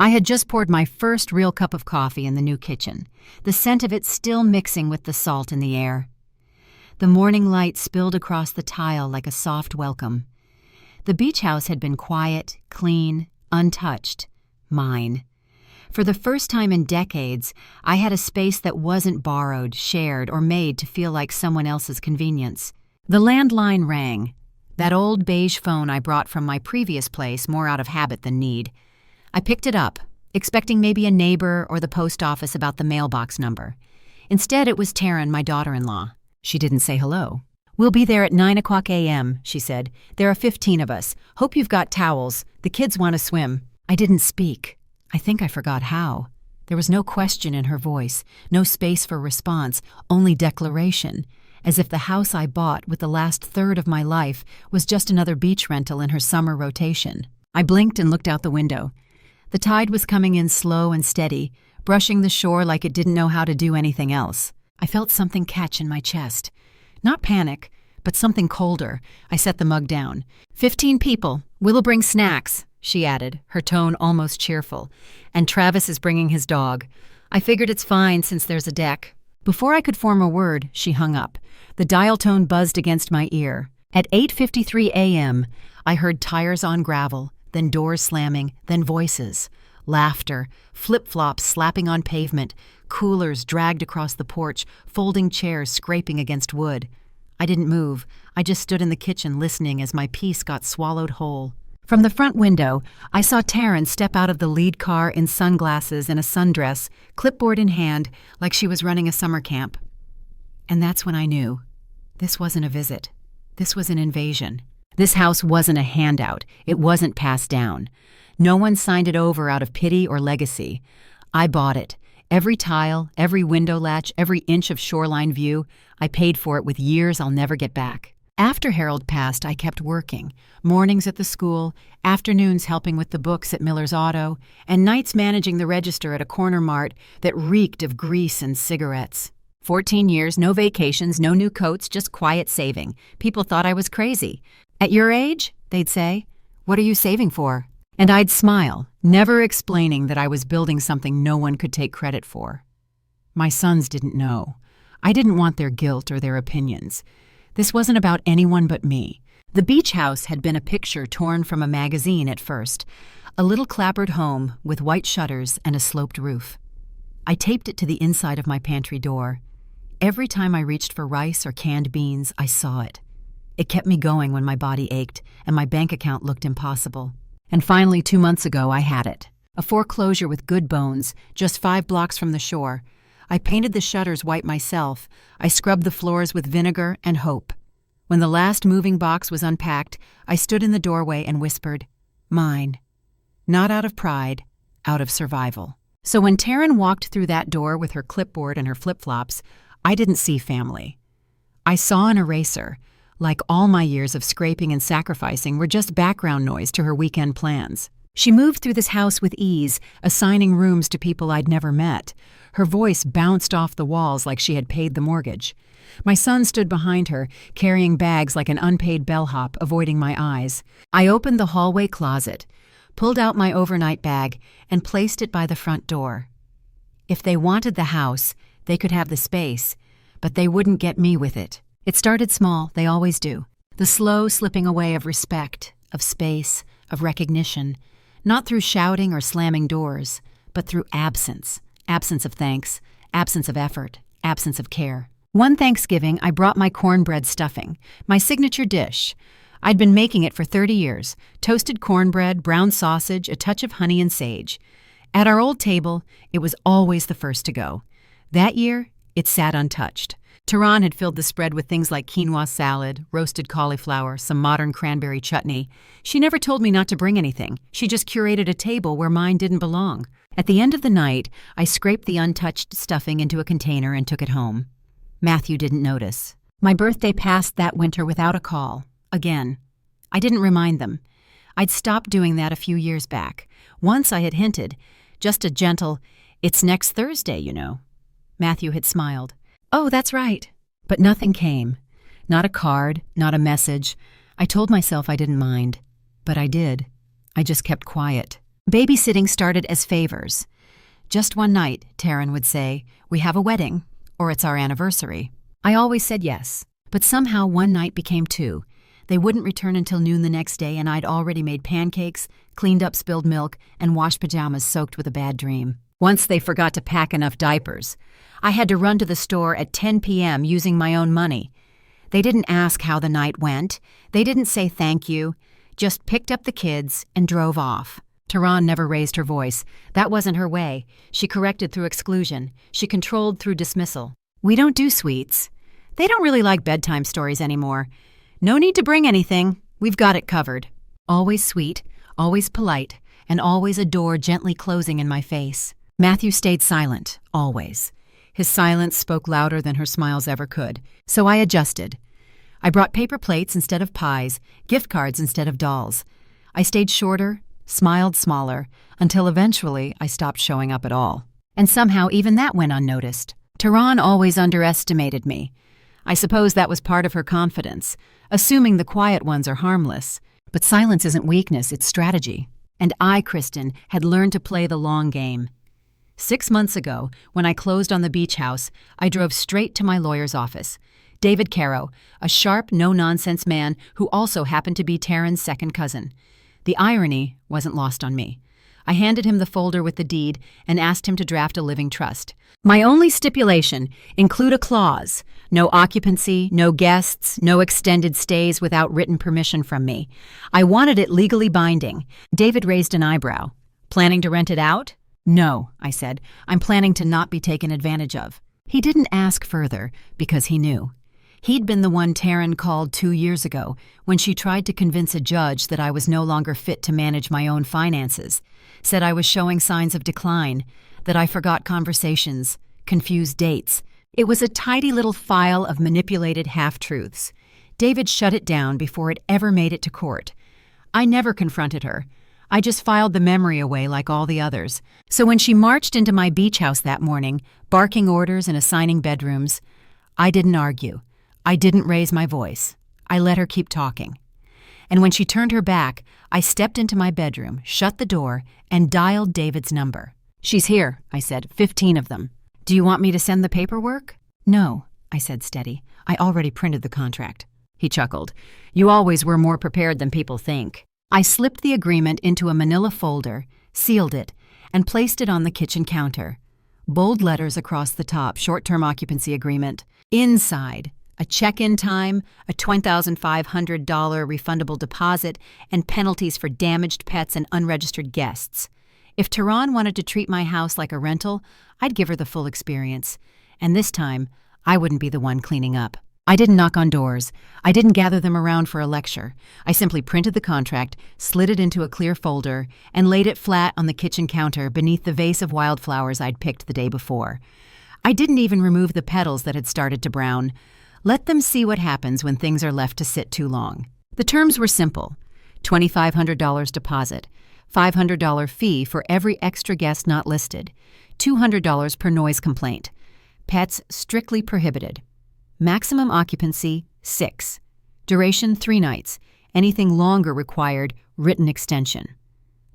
I had just poured my first real cup of coffee in the new kitchen, the scent of it still mixing with the salt in the air. The morning light spilled across the tile like a soft welcome. The beach house had been quiet, clean, untouched. Mine. For the first time in decades, I had a space that wasn't borrowed, shared, or made to feel like someone else's convenience. The landline rang. That old beige phone I brought from my previous place more out of habit than need. I picked it up, expecting maybe a neighbor or the post office about the mailbox number. Instead, it was Taryn, my daughter-in-law. She didn't say hello. "We'll be there at 9:00 a.m., she said. "There are 15 of us. Hope you've got towels. The kids want to swim." I didn't speak. I think I forgot how. There was no question in her voice, no space for response, only declaration, as if the house I bought with the last third of my life was just another beach rental in her summer rotation. I blinked and looked out the window. The tide was coming in slow and steady, brushing the shore like it didn't know how to do anything else. I felt something catch in my chest. Not panic, but something colder. I set the mug down. 15 people. We'll bring snacks, she added, her tone almost cheerful. "And Travis is bringing his dog. I figured it's fine since there's a deck." Before I could form a word, she hung up. The dial tone buzzed against my ear. At 8:53 a.m., I heard tires on gravel, then doors slamming, then voices. Laughter, flip-flops slapping on pavement, coolers dragged across the porch, folding chairs scraping against wood. I didn't move. I just stood in the kitchen listening as my peace got swallowed whole. From the front window, I saw Taryn step out of the lead car in sunglasses and a sundress, clipboard in hand, like she was running a summer camp. And that's when I knew. This wasn't a visit. This was an invasion. This house wasn't a handout. It wasn't passed down. No one signed it over out of pity or legacy. I bought it. Every tile, every window latch, every inch of shoreline view, I paid for it with years I'll never get back. After Harold passed, I kept working. Mornings at the school, afternoons helping with the books at Miller's Auto, and nights managing the register at a corner mart that reeked of grease and cigarettes. 14 years, no vacations, no new coats, just quiet saving. People thought I was crazy. "At your age?" they'd say. "What are you saving for?" And I'd smile, never explaining that I was building something no one could take credit for. My sons didn't know. I didn't want their guilt or their opinions. This wasn't about anyone but me. The beach house had been a picture torn from a magazine at first, a little clapboard home with white shutters and a sloped roof. I taped it to the inside of my pantry door. Every time I reached for rice or canned beans, I saw it. It kept me going when my body ached and my bank account looked impossible. And finally, 2 months ago, I had it. A foreclosure with good bones, just 5 blocks from the shore. I painted the shutters white myself. I scrubbed the floors with vinegar and hope. When the last moving box was unpacked, I stood in the doorway and whispered, "Mine." Not out of pride, out of survival. So when Taryn walked through that door with her clipboard and her flip-flops, I didn't see family. I saw an eraser. Like all my years of scraping and sacrificing were just background noise to her weekend plans. She moved through this house with ease, assigning rooms to people I'd never met. Her voice bounced off the walls like she had paid the mortgage. My son stood behind her, carrying bags like an unpaid bellhop, avoiding my eyes. I opened the hallway closet, pulled out my overnight bag, and placed it by the front door. If they wanted the house, they could have the space, but they wouldn't get me with it. It started small, they always do. The slow slipping away of respect, of space, of recognition, not through shouting or slamming doors, but through absence. Absence of thanks, absence of effort, absence of care. One Thanksgiving, I brought my cornbread stuffing, my signature dish. I'd been making it for 30 years, toasted cornbread, brown sausage, a touch of honey and sage. At our old table, it was always the first to go. That year, it sat untouched. Tehran had filled the spread with things like quinoa salad, roasted cauliflower, some modern cranberry chutney. She never told me not to bring anything. She just curated a table where mine didn't belong. At the end of the night, I scraped the untouched stuffing into a container and took it home. Matthew didn't notice. My birthday passed that winter without a call. Again. I didn't remind them. I'd stopped doing that a few years back. Once I had hinted, just a gentle, "It's next Thursday, you know." Matthew had smiled. "Oh, that's right." But nothing came. Not a card, not a message. I told myself I didn't mind. But I did. I just kept quiet. Babysitting started as favors. "Just one night," Taryn would say. "We have a wedding," or "It's our anniversary." I always said yes, but somehow one night became two. They wouldn't return until noon the next day, and I'd already made pancakes, cleaned up spilled milk, and washed pajamas soaked with a bad dream. Once they forgot to pack enough diapers. I had to run to the store at 10 p.m. using my own money. They didn't ask how the night went. They didn't say thank you. Just picked up the kids and drove off. Tehran never raised her voice. That wasn't her way. She corrected through exclusion. She controlled through dismissal. "We don't do sweets. They don't really like bedtime stories anymore. No need to bring anything. We've got it covered." Always sweet, always polite, and always a door gently closing in my face. Matthew stayed silent, always. His silence spoke louder than her smiles ever could, so I adjusted. I brought paper plates instead of pies, gift cards instead of dolls. I stayed shorter, smiled smaller, until eventually I stopped showing up at all. And somehow even that went unnoticed. Tehran always underestimated me. I suppose that was part of her confidence, assuming the quiet ones are harmless. But silence isn't weakness, it's strategy. And I, Kristen, had learned to play the long game. 6 months ago, when I closed on the beach house, I drove straight to my lawyer's office. David Caro, a sharp, no-nonsense man who also happened to be Taryn's second cousin. The irony wasn't lost on me. I handed him the folder with the deed and asked him to draft a living trust. My only stipulation: include a clause. No occupancy, no guests, no extended stays without written permission from me. I wanted it legally binding. David raised an eyebrow. "Planning to rent it out?" "No," I said. "I'm planning to not be taken advantage of." He didn't ask further because he knew. He'd been the one Taryn called 2 years ago when she tried to convince a judge that I was no longer fit to manage my own finances, said I was showing signs of decline, that I forgot conversations, confused dates. It was a tidy little file of manipulated half-truths. David shut it down before it ever made it to court. I never confronted her. I just filed the memory away like all the others. So when she marched into my beach house that morning, barking orders and assigning bedrooms, I didn't argue. I didn't raise my voice. I let her keep talking. And when she turned her back, I stepped into my bedroom, shut the door, and dialed David's number. "She's here," I said, 15 of them. "Do you want me to send the paperwork?" "No," I said steady. "I already printed the contract." He chuckled. "You always were more prepared than people think." I slipped the agreement into a manila folder, sealed it, and placed it on the kitchen counter. Bold letters across the top, short-term occupancy agreement. Inside, a check-in time, a $20,500 refundable deposit, and penalties for damaged pets and unregistered guests. If Tehran wanted to treat my house like a rental, I'd give her the full experience. And this time, I wouldn't be the one cleaning up. I didn't knock on doors. I didn't gather them around for a lecture. I simply printed the contract, slid it into a clear folder, and laid it flat on the kitchen counter beneath the vase of wildflowers I'd picked the day before. I didn't even remove the petals that had started to brown. Let them see what happens when things are left to sit too long. The terms were simple: $2,500 deposit, $500 fee for every extra guest not listed, $200 per noise complaint. Pets strictly prohibited. Maximum occupancy, 6. Duration, 3 nights. Anything longer required written extension.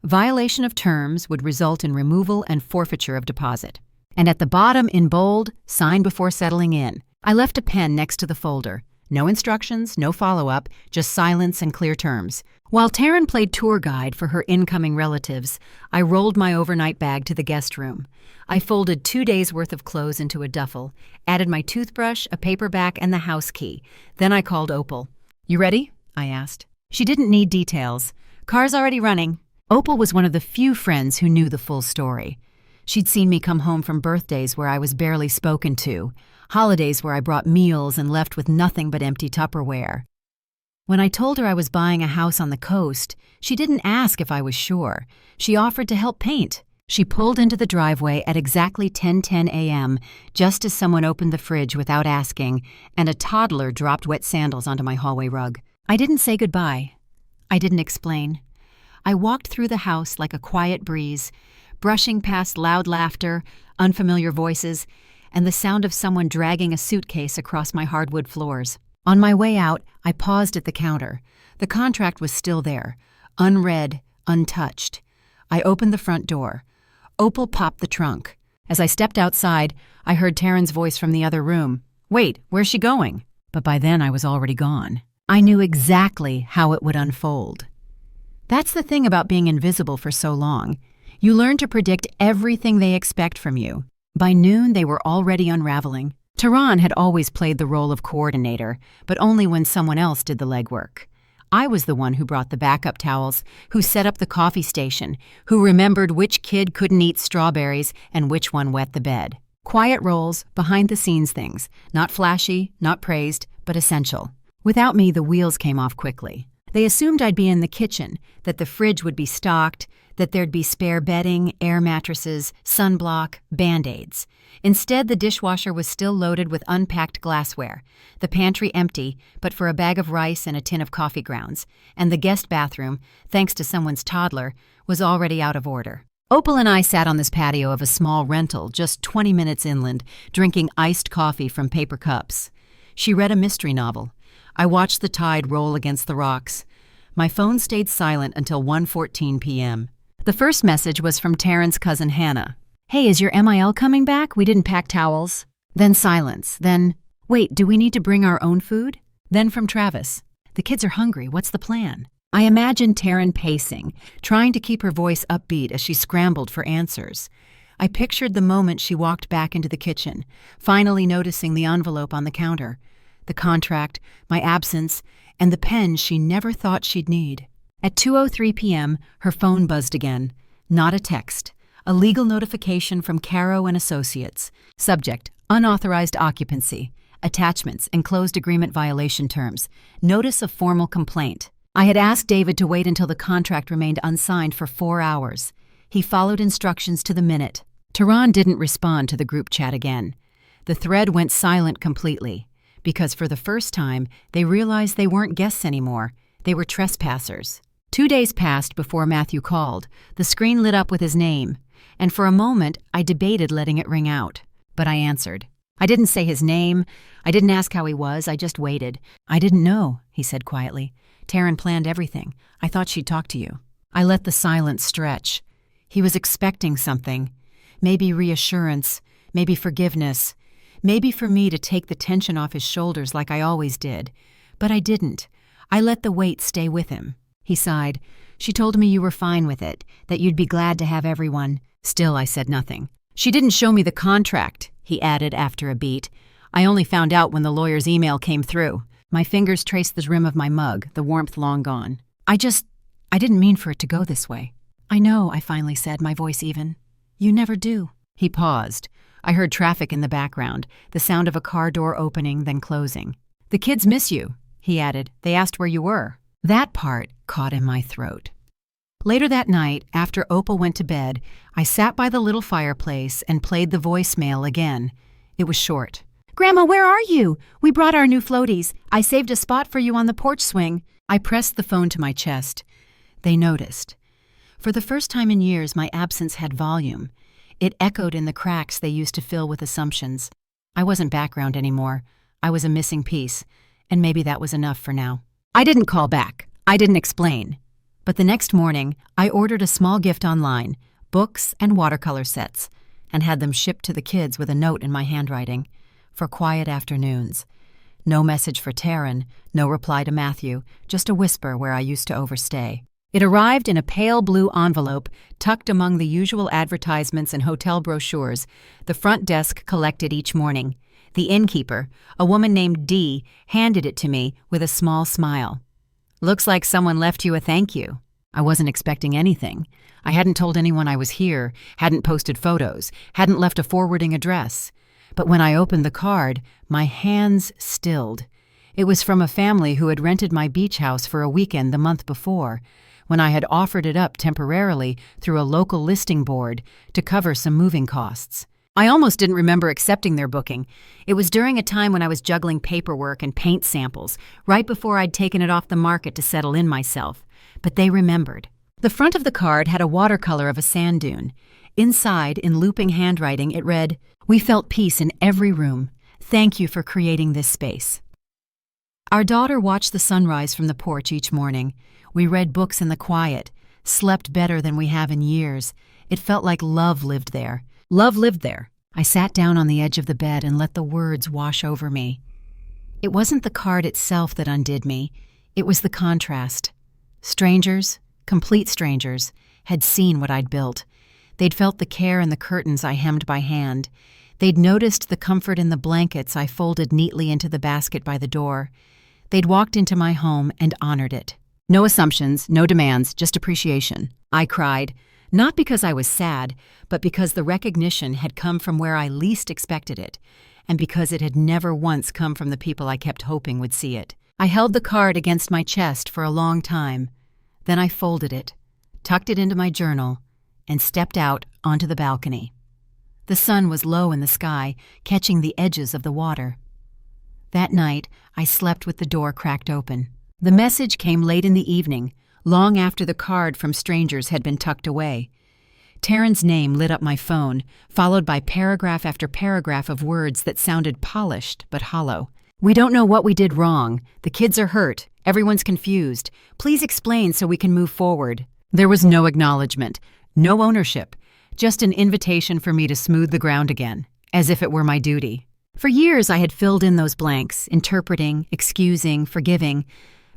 Violation of terms would result in removal and forfeiture of deposit. And at the bottom, in bold, sign before settling in. I left a pen next to the folder. No instructions, no follow-up, just silence and clear terms. While Taryn played tour guide for her incoming relatives, I rolled my overnight bag to the guest room. I folded 2 days' worth of clothes into a duffel, added my toothbrush, a paperback, and the house key. Then I called Opal. "You ready?" I asked. She didn't need details. "Car's already running." Opal was one of the few friends who knew the full story. She'd seen me come home from birthdays where I was barely spoken to, holidays where I brought meals and left with nothing but empty Tupperware. When I told her I was buying a house on the coast, she didn't ask if I was sure. She offered to help paint. She pulled into the driveway at exactly 10:10 a.m., just as someone opened the fridge without asking, and a toddler dropped wet sandals onto my hallway rug. I didn't say goodbye. I didn't explain. I walked through the house like a quiet breeze, brushing past loud laughter, unfamiliar voices, and the sound of someone dragging a suitcase across my hardwood floors. On my way out, I paused at the counter. The contract was still there, unread, untouched. I opened the front door. Opal popped the trunk. As I stepped outside, I heard Taryn's voice from the other room. "Wait, where's she going?" But by then I was already gone. I knew exactly how it would unfold. That's the thing about being invisible for so long. You learn to predict everything they expect from you. By noon, they were already unraveling. Tehran had always played the role of coordinator, but only when someone else did the legwork. I was the one who brought the backup towels, who set up the coffee station, who remembered which kid couldn't eat strawberries and which one wet the bed. Quiet roles, behind-the-scenes things, not flashy, not praised, but essential. Without me, the wheels came off quickly. They assumed I'd be in the kitchen, that the fridge would be stocked, that there'd be spare bedding, air mattresses, sunblock, Band-Aids. Instead, the dishwasher was still loaded with unpacked glassware, the pantry empty, but for a bag of rice and a tin of coffee grounds, and the guest bathroom, thanks to someone's toddler, was already out of order. Opal and I sat on this patio of a small rental just 20 minutes inland, drinking iced coffee from paper cups. She read a mystery novel. I watched the tide roll against the rocks. My phone stayed silent until 1:14 p.m. The first message was from Taryn's cousin Hannah. "Hey, is your MIL coming back? We didn't pack towels." Then silence. Then, "Wait, do we need to bring our own food?" Then from Travis, "The kids are hungry. What's the plan?" I imagined Taryn pacing, trying to keep her voice upbeat as she scrambled for answers. I pictured the moment she walked back into the kitchen, finally noticing the envelope on the counter, the contract, my absence, and the pen she never thought she'd need. At 2:03 p.m., her phone buzzed again. Not a text. A legal notification from Caro and Associates. Subject, unauthorized occupancy. Attachments, enclosed agreement violation terms. Notice of formal complaint. I had asked David to wait until the contract remained unsigned for 4 hours. He followed instructions to the minute. Tehran didn't respond to the group chat again. The thread went silent completely, because for the first time, they realized they weren't guests anymore. They were trespassers. 2 days passed before Matthew called. The screen lit up with his name, and for a moment, I debated letting it ring out. But I answered. I didn't say his name. I didn't ask how he was. I just waited. "I didn't know," he said quietly. "Taryn planned everything. I thought she'd talk to you." I let the silence stretch. He was expecting something. Maybe reassurance, maybe forgiveness, maybe for me to take the tension off his shoulders like I always did. But I didn't. I let the weight stay with him. He sighed. "She told me you were fine with it, that you'd be glad to have everyone." Still, I said nothing. "She didn't show me the contract," he added after a beat. "I only found out when the lawyer's email came through." My fingers traced the rim of my mug, the warmth long gone. I didn't mean for it to go this way." "I know," I finally said, my voice even. "You never do." He paused. I heard traffic in the background, the sound of a car door opening, then closing. "The kids miss you," he added. "They asked where you were." That part caught in my throat. Later that night, after Opal went to bed, I sat by the little fireplace and played the voicemail again. It was short. "Grandma, where are you? We brought our new floaties. I saved a spot for you on the porch swing." I pressed the phone to my chest. They noticed. For the first time in years, my absence had volume. It echoed in the cracks they used to fill with assumptions. I wasn't background anymore. I was a missing piece, and maybe that was enough for now. I didn't call back. I didn't explain. But the next morning, I ordered a small gift online, books and watercolor sets, and had them shipped to the kids with a note in my handwriting. For quiet afternoons. No message for Taryn, no reply to Matthew, just a whisper where I used to overstay. It arrived in a pale blue envelope tucked among the usual advertisements and hotel brochures the front desk collected each morning. The innkeeper, a woman named Dee, handed it to me with a small smile. "Looks like someone left you a thank you." I wasn't expecting anything. I hadn't told anyone I was here, hadn't posted photos, hadn't left a forwarding address. But when I opened the card, my hands stilled. It was from a family who had rented my beach house for a weekend the month before, when I had offered it up temporarily through a local listing board to cover some moving costs. I almost didn't remember accepting their booking. It was during a time when I was juggling paperwork and paint samples, right before I'd taken it off the market to settle in myself. But they remembered. The front of the card had a watercolor of a sand dune. Inside, in looping handwriting, it read, "We felt peace in every room. Thank you for creating this space." Our daughter watched the sunrise from the porch each morning. We read books in the quiet, slept better than we have in years. It felt like love lived there. Love lived there. I sat down on the edge of the bed and let the words wash over me. It wasn't the card itself that undid me. It was the contrast. Strangers, complete strangers, had seen what I'd built. They'd felt the care in the curtains I hemmed by hand. They'd noticed the comfort in the blankets I folded neatly into the basket by the door. They'd walked into my home and honored it. No assumptions, no demands, just appreciation. I cried, not because I was sad, but because the recognition had come from where I least expected it, and because it had never once come from the people I kept hoping would see it. I held the card against my chest for a long time. Then I folded it, tucked it into my journal, and stepped out onto the balcony. The sun was low in the sky, catching the edges of the water. That night, I slept with the door cracked open. The message came late in the evening, long after the card from strangers had been tucked away. Taryn's name lit up my phone, followed by paragraph after paragraph of words that sounded polished but hollow. "We don't know what we did wrong. The kids are hurt. Everyone's confused. Please explain so we can move forward." There was no acknowledgement, no ownership, just an invitation for me to smooth the ground again, as if it were my duty. For years I had filled in those blanks, interpreting, excusing, forgiving,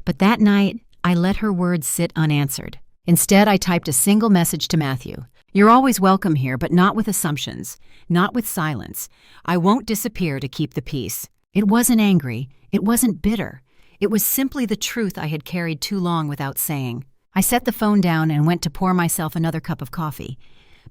but that night I let her words sit unanswered. Instead, I typed a single message to Matthew. "You're always welcome here, but not with assumptions, not with silence. I won't disappear to keep the peace." It wasn't angry. It wasn't bitter. It was simply the truth I had carried too long without saying. I set the phone down and went to pour myself another cup of coffee.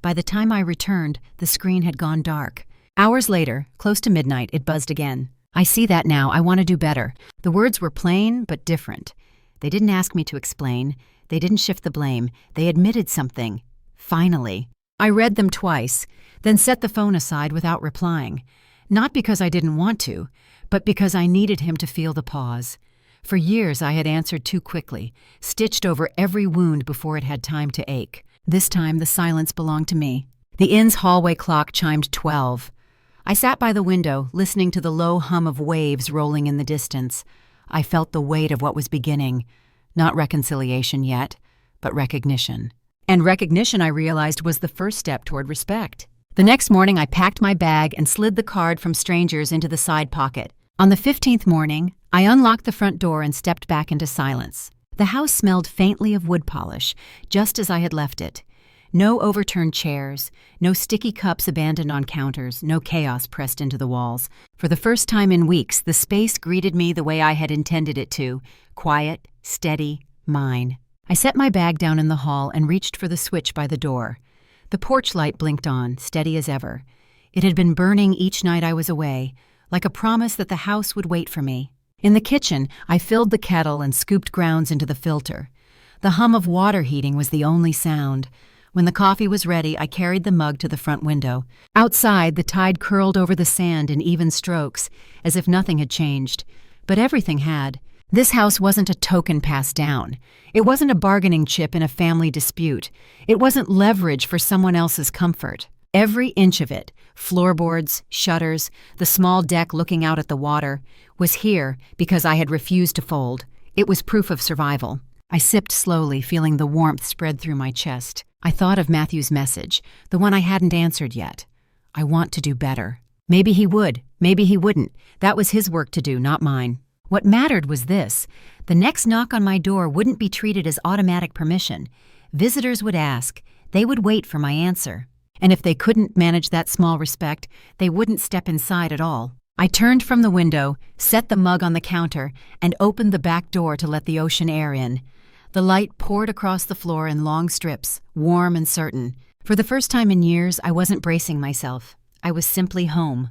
By the time I returned, the screen had gone dark. Hours later, close to midnight, it buzzed again. I see that now. I want to do better. The words were plain but different. They didn't ask me to explain. They didn't shift the blame. They admitted something. Finally. I read them twice, then set the phone aside without replying. Not because I didn't want to, but because I needed him to feel the pause. For years I had answered too quickly, stitched over every wound before it had time to ache. This time the silence belonged to me. The inn's hallway clock chimed 12. I sat by the window, listening to the low hum of waves rolling in the distance. I felt the weight of what was beginning. Not reconciliation yet, but recognition. And recognition, I realized, was the first step toward respect. The next morning I packed my bag and slid the card from strangers into the side pocket. On the 15th morning, I unlocked the front door and stepped back into silence. The house smelled faintly of wood polish, just as I had left it. No overturned chairs, no sticky cups abandoned on counters, no chaos pressed into the walls. For the first time in weeks, the space greeted me the way I had intended it to, quiet, steady, mine. I set my bag down in the hall and reached for the switch by the door. The porch light blinked on, steady as ever. It had been burning each night I was away, like a promise that the house would wait for me. In the kitchen, I filled the kettle and scooped grounds into the filter. The hum of water heating was the only sound. When the coffee was ready, I carried the mug to the front window. Outside, the tide curled over the sand in even strokes, as if nothing had changed. But everything had. This house wasn't a token passed down. It wasn't a bargaining chip in a family dispute. It wasn't leverage for someone else's comfort. Every inch of it, floorboards, shutters, the small deck looking out at the water, was here because I had refused to fold. It was proof of survival. I sipped slowly, feeling the warmth spread through my chest. I thought of Matthew's message, the one I hadn't answered yet. I want to do better. Maybe he would, maybe he wouldn't. That was his work to do, not mine. What mattered was this. The next knock on my door wouldn't be treated as automatic permission. Visitors would ask. They would wait for my answer. And if they couldn't manage that small respect, they wouldn't step inside at all. I turned from the window, set the mug on the counter, and opened the back door to let the ocean air in. The light poured across the floor in long strips, warm and certain. For the first time in years, I wasn't bracing myself. I was simply home.